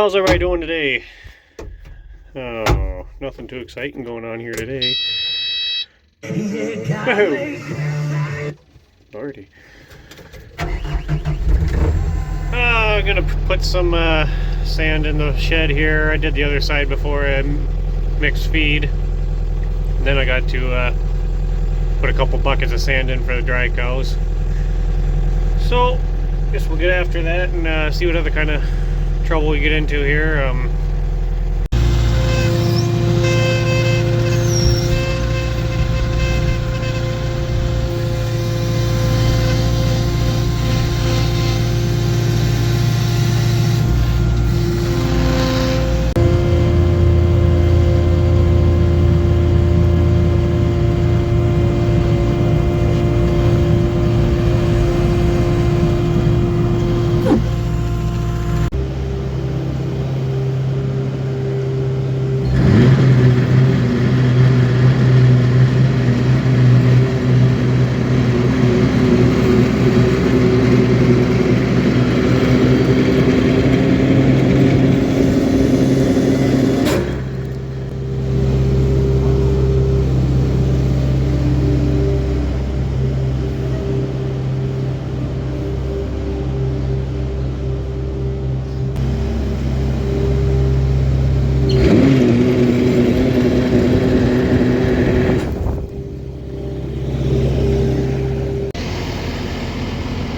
how's everybody doing today? Oh, nothing too exciting going on here today. Lordy. I'm gonna put some sand in the shed here. I did the other side before I mixed feed. And then I got to put a couple buckets of sand in for the dry cows. So, guess we'll get after that and see what other kind of trouble we get into here.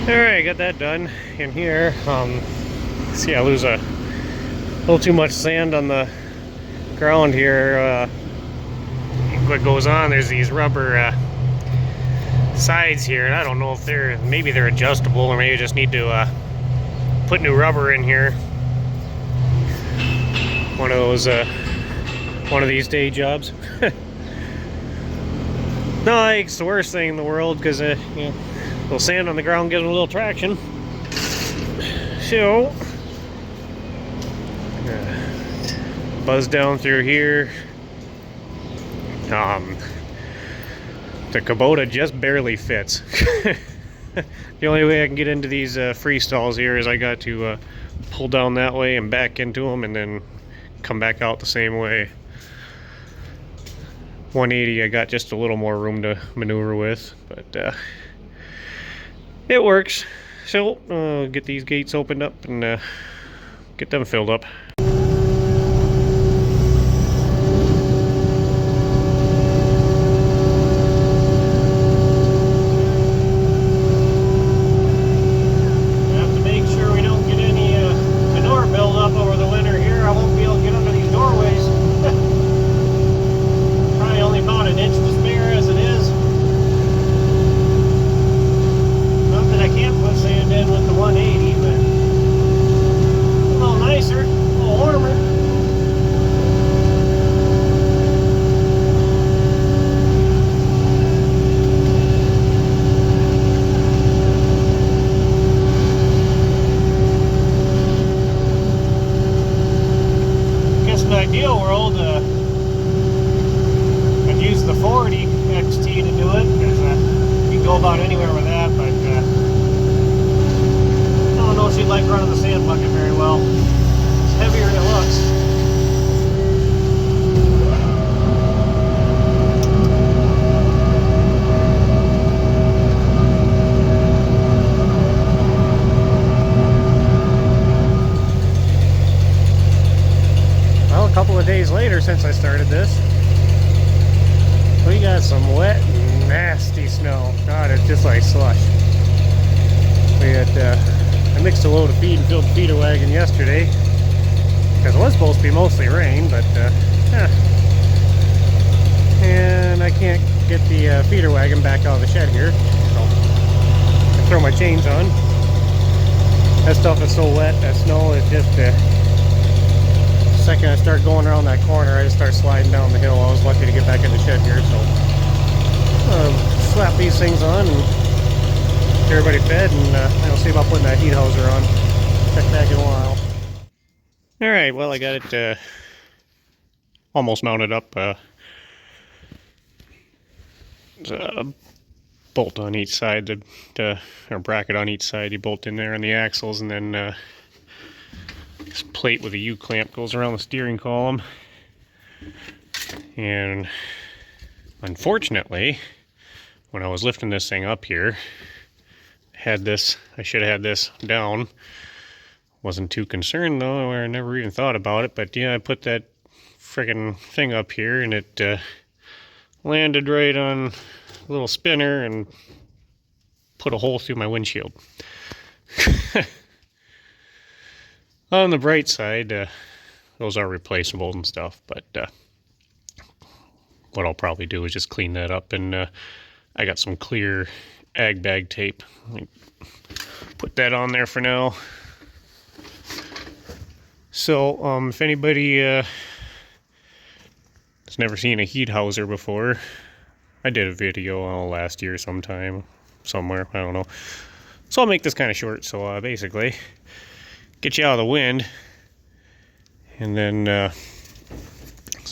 Alright, got that done in here. See, I lose a little too much sand on the ground here. What goes on, there's these rubber sides here, and I don't know if maybe they're adjustable, or maybe you just need to put new rubber in here. One of these day jobs. No, it's the worst thing in the world, because you know, a little sand on the ground gives them a little traction. So, buzz down through here. The Kubota just barely fits. The only way I can get into these free stalls here is I got to pull down that way and back into them, and then come back out the same way. 180, I got just a little more room to maneuver with, but it works. So get these gates opened up and get them filled up. Ideal world, I'd use the 40 XT to do it, because you can go about anywhere with that, but I don't know if she'd like running the sand bucket very well. It's heavier than it looks. A couple of days later since I started this, we got some wet, nasty snow. God, it's just like slush. We had I mixed a load of feed and filled the feeder wagon yesterday, because it was supposed to be mostly rain, but and I can't get the feeder wagon back out of the shed here, so I throw my chains on. That stuff is so wet, that snow is just second I start going around that corner, I just start sliding down the hill. I was lucky to get back in the shed here, so slap these things on and get everybody fed, and I'll see about putting that heat houser on. Check back in a while. Alright, well, I got it almost mounted up. There's a bolt on each side, or bracket on each side. You bolt in there on the axles, and then This plate with a U-clamp goes around the steering column. And unfortunately, when I was lifting this thing up here, I should have had this down. Wasn't too concerned though, I never even thought about it, but yeah, I put that friggin' thing up here and it landed right on a little spinner and put a hole through my windshield. On the bright side, those are replaceable and stuff, but what I'll probably do is just clean that up, and I got some clear ag bag tape. Put that on there for now. So, if anybody has never seen a heat houser before, I did a video last year sometime, somewhere, I don't know. So I'll make this kind of short. So basically, get you out of the wind, and then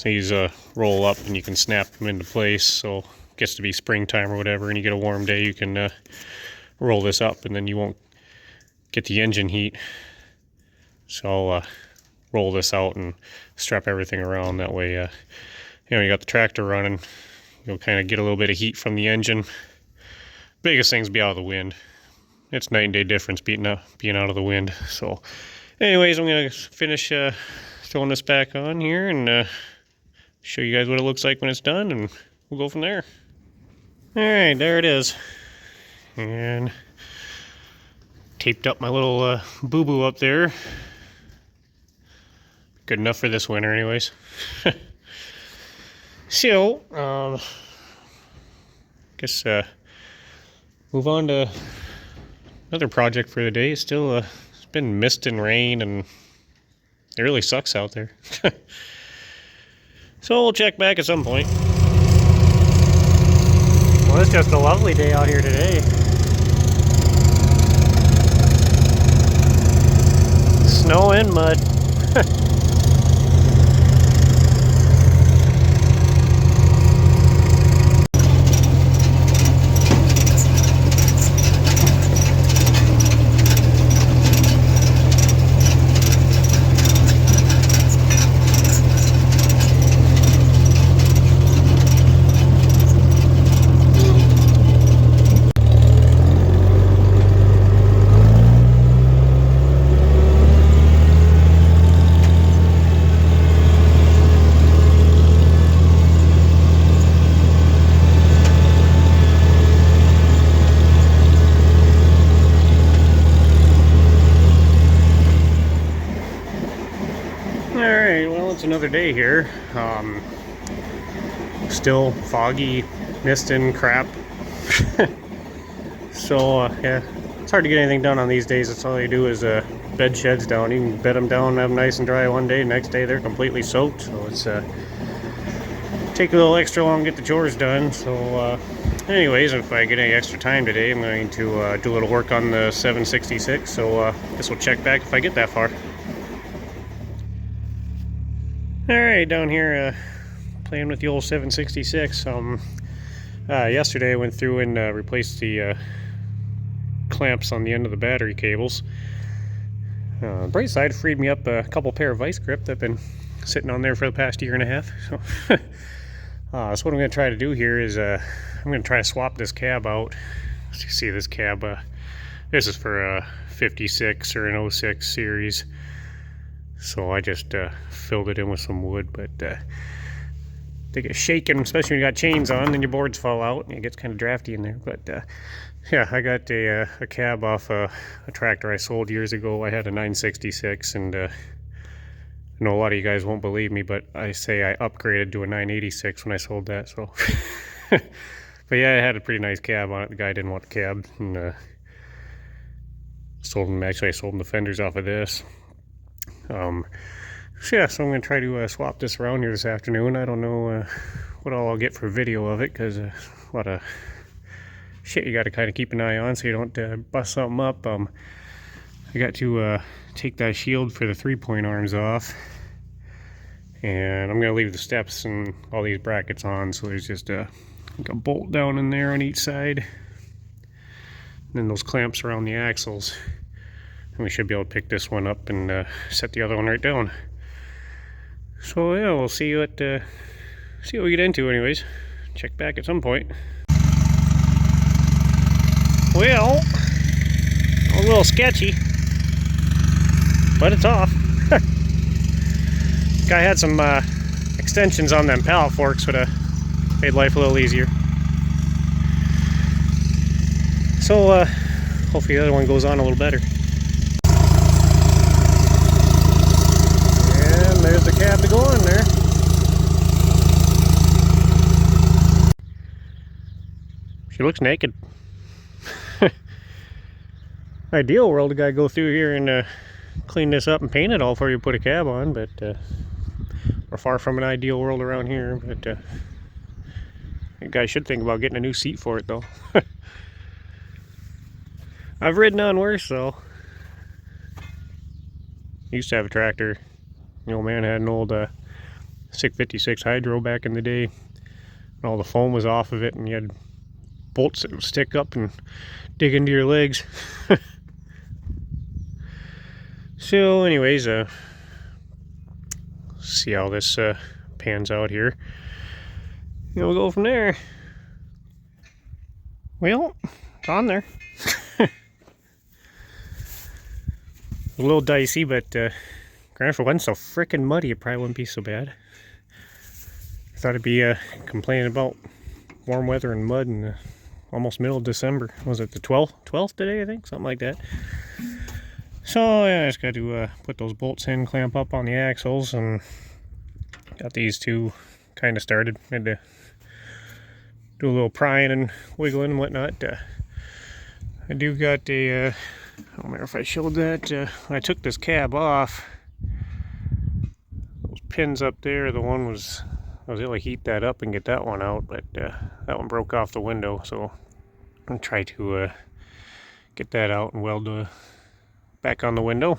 these roll up and you can snap them into place. So it gets to be springtime or whatever, and you get a warm day, you can roll this up, and then you won't get the engine heat. So I'll roll this out and strap everything around. That way, you know, you got the tractor running, you'll kind of get a little bit of heat from the engine. Biggest thing's be out of the wind. It's night and day difference being out of the wind. So anyways, I'm gonna finish throwing this back on here and show you guys what it looks like when it's done, and we'll go from there. All right, there it is. And taped up my little boo-boo up there. Good enough for this winter anyways. So, guess move on to another project for the day. It's still it's been mist and rain, and it really sucks out there. So we'll check back at some point. Well, it's just a lovely day out here today. Snow and mud. Alright, well, it's another day here. Still foggy, mist and crap. So, yeah, it's hard to get anything done on these days. That's all you do is bed sheds down. You can bed them down, have them nice and dry one day. Next day, they're completely soaked. So it's take a little extra long to get the chores done. So, anyways, if I get any extra time today, I'm going to do a little work on the 766. So, I guess we'll check back if I get that far. Alright, down here playing with the old 766. Yesterday I went through and replaced the clamps on the end of the battery cables. Bright side, freed me up a couple pair of vice grip that have been sitting on there for the past year and a half. So, so what I'm going to try to do here is I'm going to try to swap this cab out. As you see, this cab, this is for a 56 or an 06 series. So I just filled it in with some wood, but they get shaken, especially when you got chains on and your boards fall out and it gets kind of drafty in there. But yeah, I got a cab off a tractor I sold years ago. I had a 966, and I know a lot of you guys won't believe me, but I say I upgraded to a 986 when I sold that. So, but yeah, it had a pretty nice cab on it. The guy didn't want the cab, and sold him. Actually, I sold him the fenders off of this. So yeah, so I'm going to try to swap this around here this afternoon. I don't know what all I'll get for video of it, because a lot of shit you got to kind of keep an eye on so you don't bust something up. I got to take that shield for the 3-point arms off, and I'm going to leave the steps and all these brackets on, so there's just like a bolt down in there on each side, and then those clamps around the axles. And we should be able to pick this one up and set the other one right down. So yeah, we'll see what we get into anyways. Check back at some point. Well, a little sketchy, but it's off. Guy had some extensions on them pallet forks, would have made life a little easier. So hopefully the other one goes on a little better. And there's the cab to go on there. She looks naked. Ideal world, a guy go through here and clean this up and paint it all before you put a cab on, but we're far from an ideal world around here. But you guys should think about getting a new seat for it, though. I've ridden on worse, though. Used to have a tractor. The old man had an old 656 Hydro back in the day, and all the foam was off of it, and you had bolts that would stick up and dig into your legs. So anyways, see how this pans out here. And we'll go from there. Well, it's on there. A little dicey, but granted, if it wasn't so frickin' muddy, it probably wouldn't be so bad. I thought it'd be complaining about warm weather and mud in almost middle of December. Was it the 12th today, I think? Something like that. So yeah, I just got to put those bolts in, clamp up on the axles, and got these two kind of started. Had to do a little prying and wiggling and whatnot. I do got a, I don't remember if I showed that, when I took this cab off, those pins up there, the one was, I was able to heat that up and get that one out, but that one broke off the window, so I'm going to try to get that out and weld back on the window.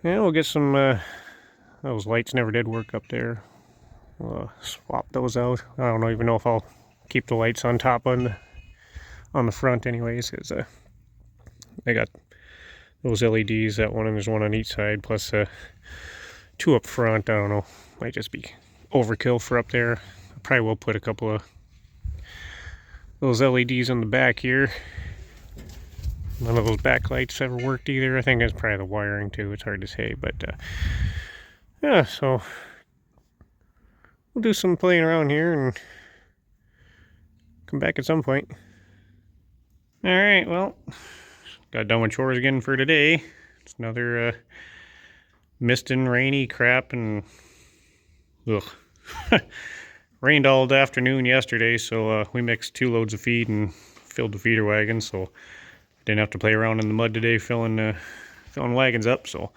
And we'll get some, those lights never did work up there. We'll swap those out. I don't even know if I'll keep the lights on top on the front anyways, because they got those LEDs, that one, and there's one on each side, plus two up front. I don't know, might just be overkill for up there. I probably will put a couple of those LEDs on the back here. None of those backlights ever worked either. I think it's probably the wiring too, it's hard to say, but yeah, so we'll do some playing around here and come back at some point. Alright, well, got done with chores again for today. It's another misting, rainy crap, and ugh. Rained all afternoon yesterday, so we mixed 2 loads of feed and filled the feeder wagon, so didn't have to play around in the mud today filling wagons up, so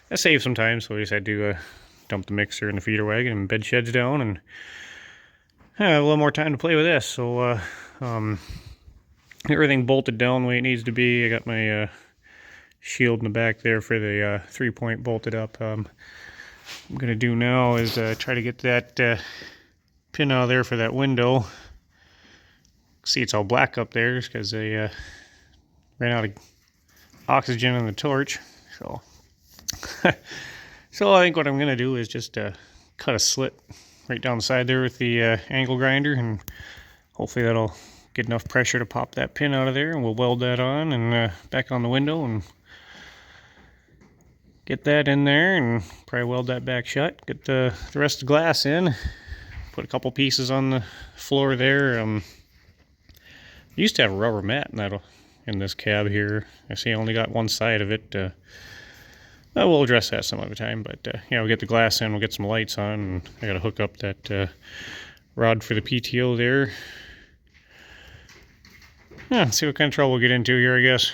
that saved some time. So we just had to dump the mixer in the feeder wagon and bed sheds down, and have a little more time to play with this. So everything bolted down the way it needs to be. I got my shield in the back there for the 3-point bolted up. What I'm gonna do now is try to get that pin out of there for that window. See, it's all black up there just because they ran out of oxygen in the torch. So so I think what I'm gonna do is just cut a slit right down the side there with the angle grinder, and hopefully that'll get enough pressure to pop that pin out of there, and we'll weld that on and back on the window and get that in there, and probably weld that back shut, get the rest of the glass in, put a couple pieces on the floor there. I used to have a rubber mat in this cab here. I see I only got one side of it. We'll address that some other time, but yeah, we'll get the glass in, we'll get some lights on, and I gotta hook up that rod for the PTO there. Yeah, see what kind of trouble we'll get into here, I guess.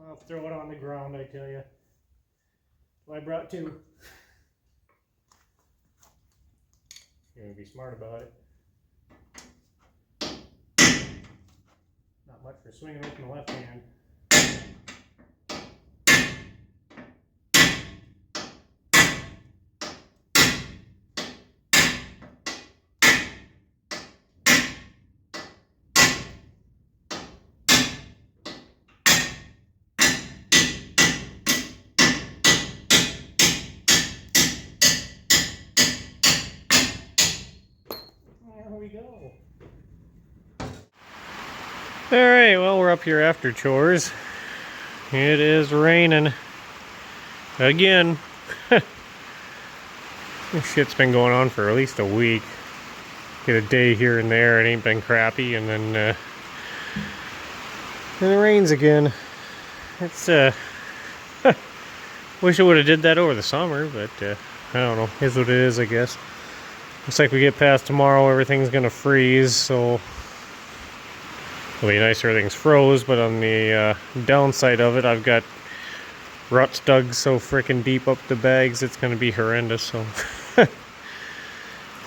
I'll throw it on the ground, I tell you. Well, I brought two. You're gonna be smart about it. Not much for swinging open the left hand. There we go. Alright, well, we're up here after chores. It is raining. Again. This shit's been going on for at least a week. Get a day here and there, it ain't been crappy, and then it rains again. It's wish I would have did that over the summer, but I don't know. Is what it is, I guess. Looks like we get past tomorrow, everything's gonna freeze, so it'll be nice everything's froze, but on the downside of it, I've got ruts dug so freaking deep up the bags, it's gonna be horrendous, so.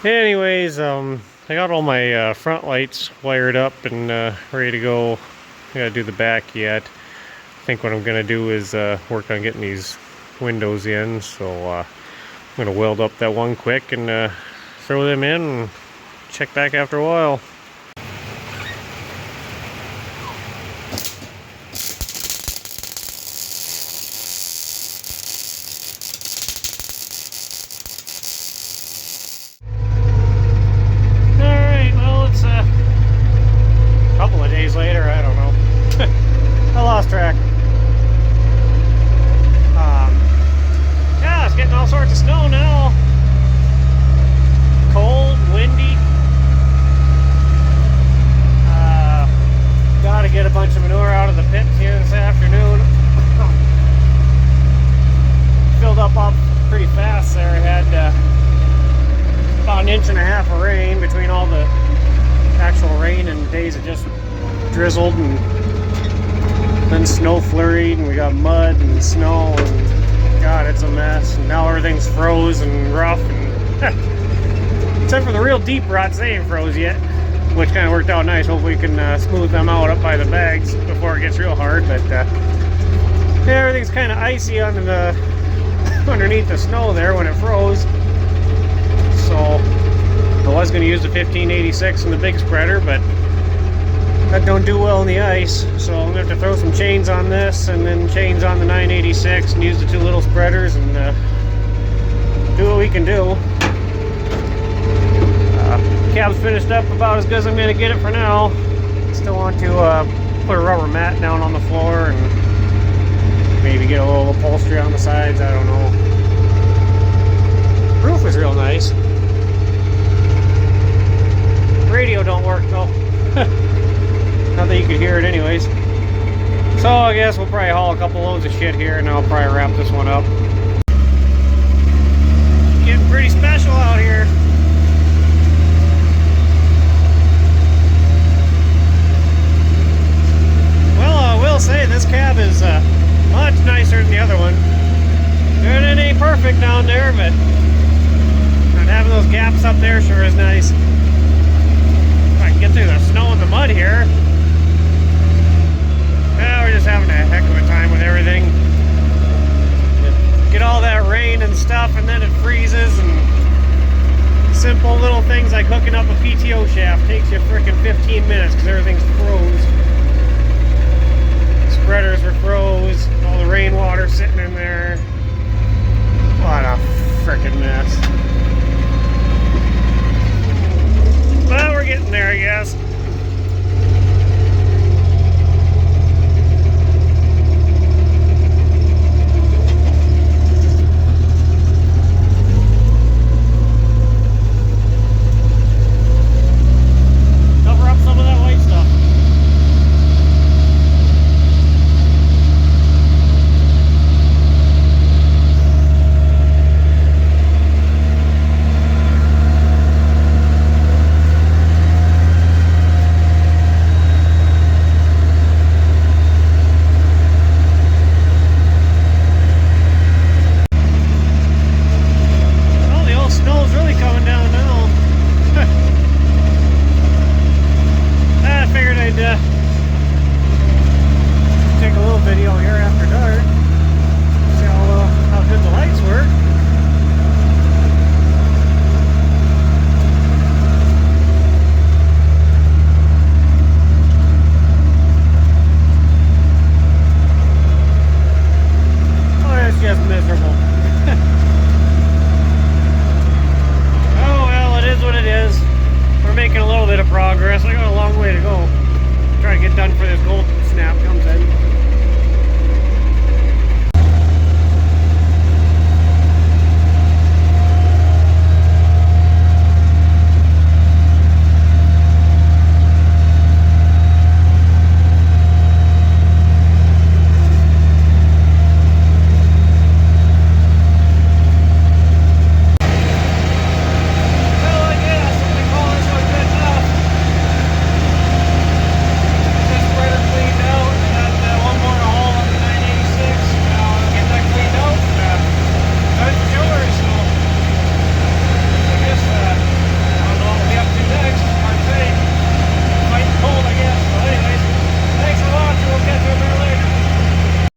Anyways, I got all my front lights wired up and ready to go. I gotta do the back yet. I think what I'm gonna do is work on getting these windows in, so I'm gonna weld up that one quick and throw them in and check back after a while. Alright, well, it's a couple of days later, I don't know. I lost track. Yeah, it's getting all sorts of snow now. Cold, windy. Gotta get a bunch of manure out of the pits here this afternoon. Filled up pretty fast there. I had about 1.5 inches of rain between all the actual rain and days it just drizzled, and then snow flurried, and we got mud and snow, and God, it's a mess. And now everything's froze and rough, and except for the real deep ruts, they ain't froze yet, which kind of worked out nice. Hopefully we can smooth them out up by the bags before it gets real hard. But yeah, everything's kind of icy on the underneath the snow there when it froze. So I was going to use the 1586 in the big spreader, but that don't do well in the ice. So I'm going to have to throw some chains on this and then chains on the 986 and use the two little spreaders and do what we can do. Cab's finished up about as good as I'm going to get it for now. Still want to put a rubber mat down on the floor and maybe get a little upholstery on the sides, I don't know. Roof is real nice. Radio don't work though. Not that you could hear it anyways. So I guess we'll probably haul a couple loads of shit here and I'll probably wrap this one up. Getting pretty special out here. Say this cab is much nicer than the other one. And it ain't perfect down there, but having those gaps up there sure is nice. If I can get through the snow and the mud here. Well, we're just having a heck of a time with everything. Get all that rain and stuff, and then it freezes, and simple little things like hooking up a PTO shaft takes you frickin' 15 minutes because everything's froze. Spreaders were froze, all the rainwater sitting in there. What a frickin' mess. Well, we're getting there, I guess. Cover up some of that white stuff. progress. I got a long way to go. Try to get done for this gold snap comes in.